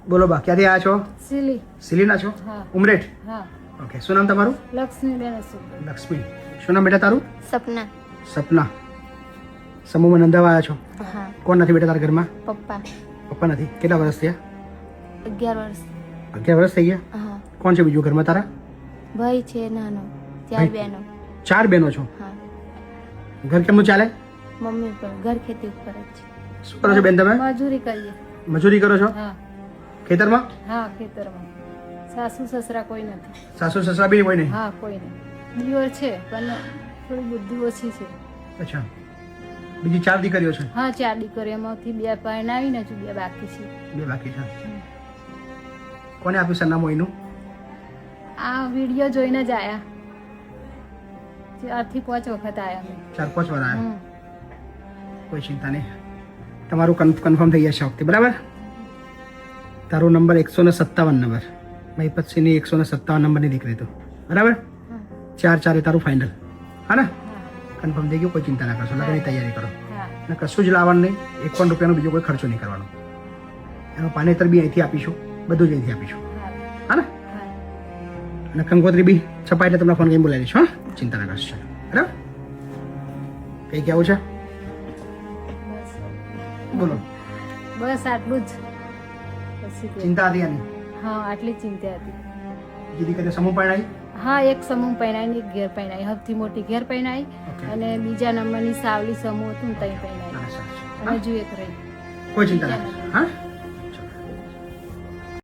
બોલો બા, ક્યાંથી આવ્યા છો? સિલી. સિલીના છો? હા. ઉમરેઠ? હા. ઓકે, શું નામ તમારું? લક્ષ્મીબેન અશોક. લક્ષ્મી. શું નામ બેટા તારું? સપના. સપના. સમૂહમાં નંદાવા આવ્યા છો? હા. કોણ નથી બેટા તારા ઘરમાં? પપ્પા. પપ્પા નથી. કેટલા વર્ષ થયા? 11 વર્ષ. 11 વર્ષ થઈ ગયા? હા. કોણ છે બીજું ઘરમાં તારા? ભાઈ છે નાનો. 4 ભાઈ? બહેનો. 4 બહેનો છો? હા. ઘર કેમનું ચાલે? મમ્મી પણ ઘર ખેતી ઉપર જ છે. શું કરો છો બેન તમે? મજૂરી કરીએ. મજૂરી કરો છો? હા. ખેતરમાં? હા, ખેતરમાં. સાસુ સસરા કોઈ નથી. સાસુ સસરા બી કોઈ નહીં? હા, કોઈ નહીં. દિયોર છે પણ થોડી બુદ્ધિ ઓછી છે. અચ્છા. બીજી 4 દીકરીઓ છે? હા, 4 દીકરીઓમાંથી 2 પરણાવીને હજુ 2 બાકી છે. 2 બાકી છે. કોને આપ્યું સરનામું એનું? આ વિડીયો જોઈને જ આયા. 4 થી 5 વખત આયા અમે. 4-5 વાર આવ્યા. હમ. કોઈ ચિંતા નહીં. તમારું કન્ફર્મ થઈ જશે આ વખતે, બરાબર? તારો નંબર 157 નંબર. મહીપતસિંહની 157 નંબરની દીકરી તો, બરાબર? 4 તારું ફાઇનલ. હા ને? કન્ફર્મ થઈ ગયું, કોઈ ચિંતા ના કરશો. લગ્નની તૈયારી કરો. હા. અને કશું જ લાવવાનું નહીં. 1 પણ રૂપિયાનો બીજો કોઈ ખર્ચો નહીં કરવાનો. એનું પાનેતર બી અહીંથી આપીશું, બધું જ અહીંથી આપીશું. હા. હા ને? હા. અને કંકોત્રી બી છપાય એટલે તમને ફોન કરીને બોલાવી દઈશું. હા, ચિંતા ના કરશો. બરાબર? કઈ કેવું છે? બસ. બોલો. બસ આટલું જ. પછી કે- ચિંતા હતી આની? હા, આટલી જ ચિંતા હતી. બીજી દીકરી સમૂહ પરણાઈ? હા, એક સમૂહ પહેરાઈ એક ઘેર પહેરાઈ. સૌથી મોટી ઘેર પહેરાઈ ઓકે. અને બીજા નંબરની સાવલી સમૂહ હતું ને તઈ પહેરાઈ. સરસ, સરસ. અને હજુ એક રહી. કોઈ ચિંતા ના કરશો. હા?